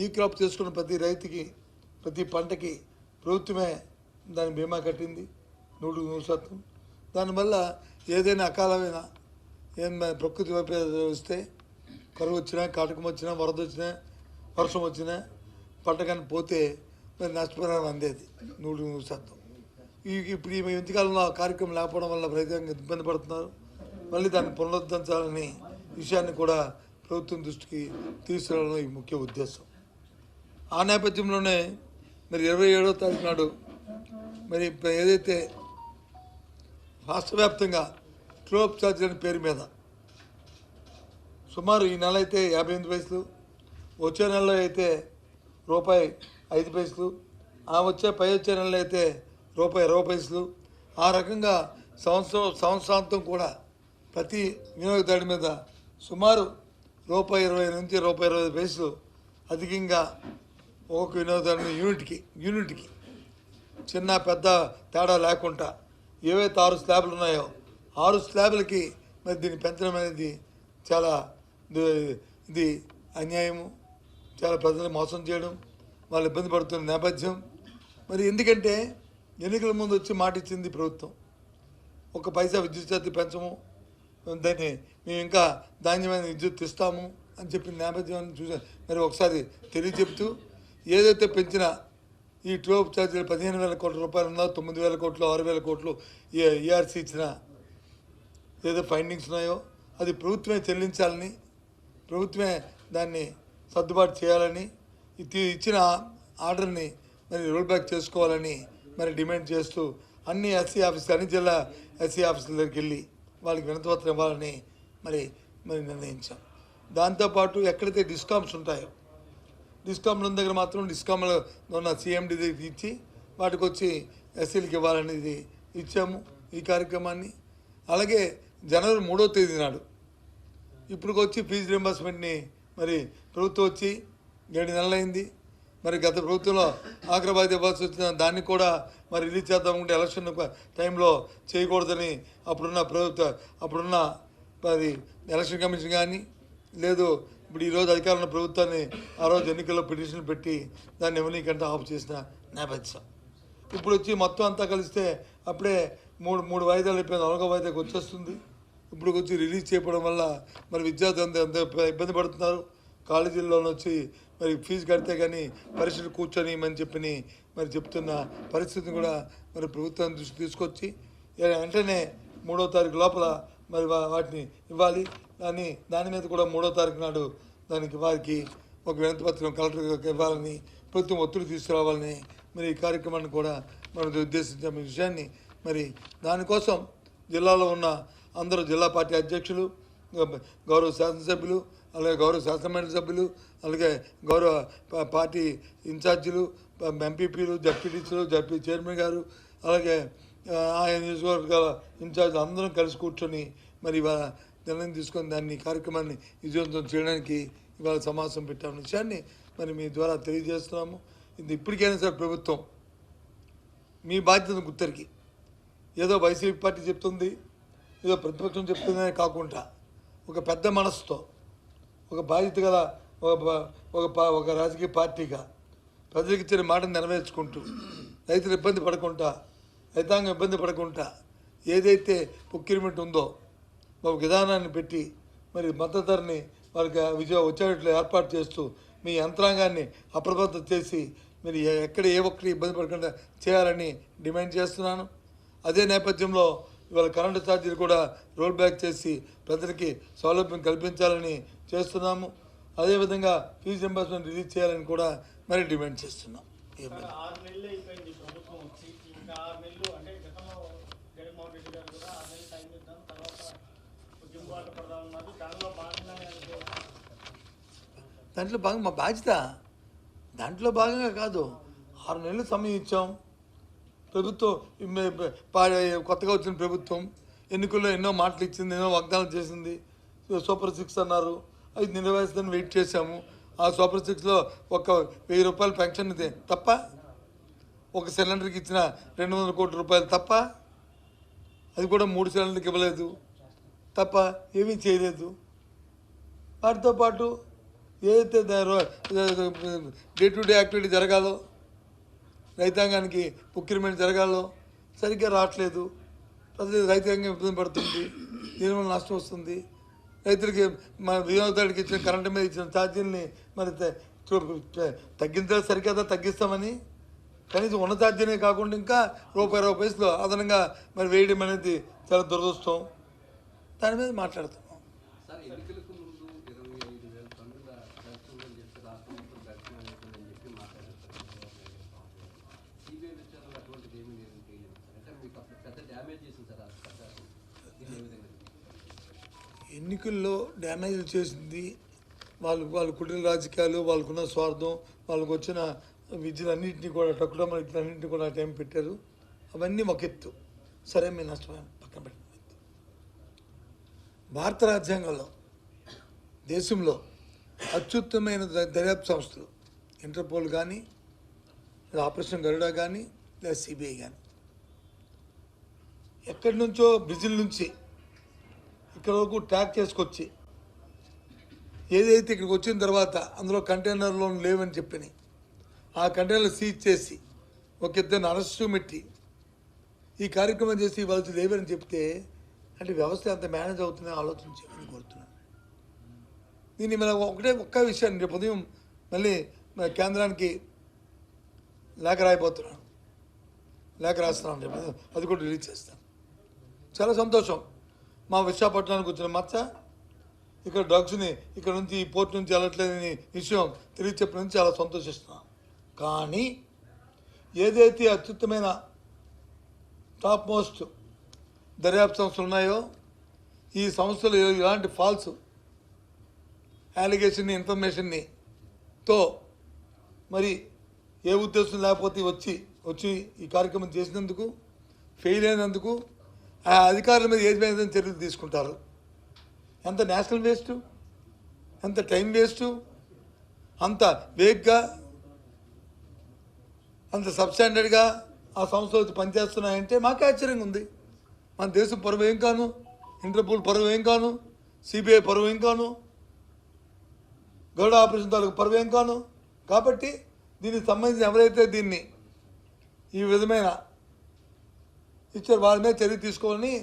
ఈ క్రాప్ చేసుకున్న ప్రతి రైతుకి ప్రతి పంటకి ప్రభుత్వమే దాని బీమా కట్టింది 100%. దానివల్ల ఏదైనా అకాలమైన ఏమైనా ప్రకృతి వైపరీత్యాలు వస్తే కరువు వచ్చినా కాటకం వచ్చినా వరద వచ్చినా వర్షం వచ్చినా పంట కానీ పోతే మరి నష్టపరిహారం అందేది 100%. ఇప్పుడు ఈ మధ్యకాలంలో ఆ కార్యక్రమం లేకపోవడం వల్ల రైతాంగం ఇబ్బంది పడుతున్నారు. మళ్ళీ దాన్ని పునరుద్ధరించాలని విషయాన్ని కూడా ప్రభుత్వం దృష్టికి తీసుకురావడం ఈ ముఖ్య ఉద్దేశం. ఆ నేపథ్యంలోనే మరి 27వ తారీఖు నాడు మరి ఏదైతే రాష్ట్ర వ్యాప్తంగా ట్రోప్ ఛార్జీల పేరు మీద సుమారు ఈ నెల అయితే 58 పైసలు, వచ్చే నెలలో అయితే ₹5, ఆ వచ్చే నెలలో అయితే ₹20. ఆ రకంగా సంవత్సరాంతం కూడా ప్రతి వినియోగదారుడి మీద సుమారు ₹20 నుంచి ₹25 అధికంగా ఒక్కొక్క వినియోగదారుని యూనిట్కి చిన్న పెద్ద తేడా లేకుండా ఏవైతే 6 స్లాబ్లు ఉన్నాయో 6 స్లాబ్లకి మరి దీన్ని పెంచడం అనేది చాలా ఇది అన్యాయము, చాలా ప్రజలు మోసం చేయడం, వాళ్ళు ఇబ్బంది పడుతున్న నేపథ్యం. మరి ఎందుకంటే ఎన్నికల ముందు వచ్చి మాట ఇచ్చింది ప్రభుత్వం, 1 పైసా విద్యుత్ ఛార్జీ పెంచము, దాన్ని మేము ఇంకా ధాన్యమైన విద్యుత్ ఇస్తాము అని చెప్పిన నేపథ్యాన్ని చూసా. మరి ఒకసారి తెలియచెప్తూ ఏదైతే పెంచిన ఈ ట్రోప్ ఛార్జీలు 15,000 కోట్ల రూపాయలు ఉందో 9,000 కోట్లు 6,000 కోట్లు ఈఆర్సీ ఇచ్చిన ఏదో ఫైండింగ్స్ ఉన్నాయో అది ప్రభుత్వమే చెల్లించాలని, ప్రభుత్వమే దాన్ని సర్దుబాటు చేయాలని, ఇచ్చిన ఆర్డర్ని మరి రోల్ బ్యాక్ చేసుకోవాలని మరి డిమాండ్ చేస్తూ అన్ని జిల్లా ఎస్సీ ఆఫీసుల దగ్గరికి వెళ్ళి వాళ్ళకి వినతిపత్రం ఇవ్వాలని మరి నిర్ణయించాం. దాంతోపాటు ఎక్కడైతే డిస్కామ్స్ ఉంటాయో డిస్కామ్ల దగ్గర మాత్రం డిస్కామ్లో ఉన్న CMD దగ్గరికి ఇచ్చి వాటికి వచ్చి ఎస్సీలకు ఇవ్వాలనేది ఇచ్చాము ఈ కార్యక్రమాన్ని. అలాగే జనవరి 3వ తేదీ నాడు ఇప్పుడు వచ్చి ఫీజు రింబర్స్మెంట్ని మరి ప్రభుత్వం వచ్చి 7 నెలలైంది. మరి గత ప్రభుత్వంలో ఆగ్రబాద్ ఇవ్వాల్సి వచ్చిన దాన్ని కూడా మరి రిలీజ్ చేద్దామంటే ఎలక్షన్ టైంలో చేయకూడదని అప్పుడున్న అది ఎలక్షన్ కమిషన్ కానీ లేదు ఇప్పుడు ఈరోజు అధికారంలో ప్రభుత్వాన్ని ఆ రోజు ఎన్నికల్లో పిటిషన్ పెట్టి దాన్ని ఎవరికంటే ఆఫ్ చేసిన నేపథ్యం. ఇప్పుడు వచ్చి మొత్తం అంతా కలిస్తే అప్పుడే మూడు వాయిదాలు అయిపోయింది, 4వ వాయిదాకి వచ్చేస్తుంది. ఇప్పుడు వచ్చి రిలీజ్ చేయడం వల్ల మరి విద్యార్థులు అంత ఇబ్బంది పడుతున్నారు. కాలేజీల్లోనే వచ్చి మరి ఫీజు కడితే కానీ పరీక్షలు కూర్చొని మరి చెప్తున్న పరిస్థితిని కూడా మరి ప్రభుత్వం దృష్టి తీసుకొచ్చి వెంటనే 3వ తారీఖు లోపల మరి వాటిని ఇవ్వాలి. దాని మీద కూడా 3వ తారీఖు నాడు దానికి వారికి ఒక వినతిపత్రం కలెక్టర్కి ఇవ్వాలని ప్రభుత్వం ఒత్తిడి తీసుకురావాలని మరి ఈ కార్యక్రమాన్ని కూడా మనం ఉద్దేశించిన విషయాన్ని మరి దానికోసం జిల్లాలో ఉన్న అందరూ జిల్లా పార్టీ అధ్యక్షులు, గౌరవ శాసనసభ్యులు, అలాగే గౌరవ శాసనమండలి సభ్యులు, అలాగే గౌరవ పార్టీ ఇన్ఛార్జీలు, ఎంపీపీలు, జడ్పీటీసీలు, జడ్పీ చైర్మన్ గారు, అలాగే ఆయా నియోజకవర్గాల ఇన్ఛార్జీలు అందరం కలిసి కూర్చొని మరి ఇవాళ నిర్ణయం తీసుకొని దాన్ని కార్యక్రమాన్ని విజయవంతం చేయడానికి ఇవాళ సమావేశం పెట్టామన్న విషయాన్ని మరి మీ ద్వారా తెలియజేస్తున్నాము. ఇది ఇప్పటికైనా సరే ప్రభుత్వం మీ బాధ్యతను గుర్తెరిగి ఏదో వైసీపీ పార్టీ చెప్తుంది, ఏదో ప్రతిపక్షం చెప్తుందనే కాకుండా ఒక పెద్ద మనసుతో ఒక బాధ్యత గల ఒక రాజకీయ పార్టీగా ప్రజలకు ఇచ్చిన మాటను నెరవేర్చుకుంటూ రైతులు ఇబ్బంది పడకుండా రైతాంగం ఇబ్బంది పడకుండా ఏదైతే ప్రొక్యూర్మెంట్ ఉందో ఒక విధానాన్ని పెట్టి మరి మద్దతు ధరని వాళ్ళకి వచ్చేట్లు ఏర్పాటు చేస్తూ మీ యంత్రాంగాన్ని అప్రమత్తం చేసి మీరు ఎక్కడ ఏ ఒక్కరి ఇబ్బంది పడకుండా చేయాలని డిమాండ్ చేస్తున్నాను. అదే నేపథ్యంలో ఇవాళ కరెంటు ఛార్జీలు కూడా రోల్ బ్యాక్ చేసి ప్రజలకి సౌలభ్యం కల్పించాలని చేస్తున్నాము. అదేవిధంగా ఫీజు రింబర్స్మెంట్ రిలీజ్ చేయాలని కూడా మరి డిమాండ్ చేస్తున్నాం. దాంట్లో భాగం మా బాధ్యత, దాంట్లో భాగంగా కాదు. 6 నెలలు సమయం ఇచ్చాం. ప్రభుత్వం కొత్తగా వచ్చిన ప్రభుత్వం ఎన్నికల్లో ఎన్నో మాటలు ఇచ్చింది, ఎన్నో వాగ్దానాలు చేసింది. సూపర్ 6 అన్నారు, అది నెరవేర్చుదని వెయిట్ చేశాము. ఆ సూపర్ 6లో ఒక ₹1000 పెన్షన్ తప్ప, ఒక సిలిండర్కి ఇచ్చిన 200 కోట్ల రూపాయలు తప్ప, అది కూడా 3 సిలిండర్కి ఇవ్వలేదు తప్ప ఏమీ చేయలేదు. వాటితో పాటు ఏదైతే డే టు డే యాక్టివిటీ జరగాలో, రైతాంగానికి ప్రొక్యూర్మెంట్ జరగాలో సరిగ్గా రావట్లేదు. ప్రజలు రైతాంగం ఇబ్బంది పడుతుంది, దీనివల్ల నష్టం వస్తుంది. రైతులకి మన వినియోగదారుడికి ఇచ్చిన కరెంటు మీద ఇచ్చిన ఛార్జీలని మరి తగ్గించాలి, సరికదా తగ్గిస్తామని కనీసం ఉన్న ఛార్జీనే కాకుండా ఇంకా ₹1.20 అదనంగా మరి వేయడం అనేది చాలా దురదృష్టం. దాని మీద మాట్లాడుతున్నాం. ఎన్నికల్లో డ్యామేజ్ చేసింది వాళ్ళ కుటుంబ రాజకీయాలు, వాళ్ళకున్న స్వార్థం, వాళ్ళకు వచ్చిన విద్యలన్నింటినీ కూడా టక్కుడమ్మన్నింటినీ కూడా టైం పెట్టారు. అవన్నీ ఒక ఎత్తు, సరే మీ నష్టమైన పక్కన పెట్టిన భారత రాజ్యాంగంలో దేశంలో అత్యుత్తమైన దర్యాప్తు సంస్థలు ఇంటర్పోల్ కానీ, లేదా ఆపరేషన్ గరుడ కానీ, లేదా సిబిఐ కానీ, ఎక్కడి నుంచో బ్రెజిల్ నుంచి ఇక్కడ వరకు ట్రాక్ చేసుకొచ్చి ఏదైతే ఇక్కడికి వచ్చిన తర్వాత అందులో కంటైనర్లో లేవని చెప్పని ఆ కంటైనర్లు సీజ్ చేసి ఒక ఇద్దరిని అరెస్టు పెట్టి ఈ కార్యక్రమం చేసి వాళ్ళు లేవని చెప్తే అంటే వ్యవస్థ ఎంత మేనేజ్ అవుతుందని ఆలోచించామని కోరుతున్నాను. దీన్ని మనం ఒక్క విషయాన్ని రేపు ఉదయం మళ్ళీ కేంద్రానికి లేఖ రాస్తున్నాను, రేపు అది కూడా రిలీజ్ చేస్తాను. చాలా సంతోషం. మా విశాఖపట్నానికి వచ్చిన మచ్చ ఇక్కడ డ్రగ్స్ని ఇక్కడ నుంచి ఈ పోర్ట్ నుంచి వెళ్ళట్లేదని విషయం తెలియచెప్పడం చాలా సంతోషిస్తున్నాం. కానీ ఏదైతే అత్యుత్తమైన టాప్ మోస్ట్ దర్యాప్తు సంస్థలు ఉన్నాయో ఈ సంస్థలు ఇలాంటి ఫాల్స్ అలిగేషన్ ఇన్ఫర్మేషన్ని తో మరి ఏ ఉద్దేశం లేకపోతే వచ్చి ఈ కార్యక్రమం చేసినందుకు, ఫెయిల్ అయినందుకు ఆ అధికారుల మీద ఏది మీద చర్యలు తీసుకుంటారు. ఎంత నేషనల్ వేస్టు, ఎంత టైం వేస్టు, అంత వేగ్గా, అంత సబ్స్టాండర్డ్గా ఆ సంస్థలు పనిచేస్తున్నాయంటే మాకు ఆశ్చర్యంగా ఉంది. మన దేశం పరువు ఏం కాను, ఇంటర్పోల్ పరువు ఏం కాను, సిబిఐ పరువు ఏం కాను, గరుడ ఆపరేషన్ తాలూకు పరువు ఏం కాను. కాబట్టి దీనికి సంబంధించి ఎవరైతే దీన్ని ఈ విధమైన ఇచ్చారు వాళ్ళ మీద చర్య తీసుకోవాలని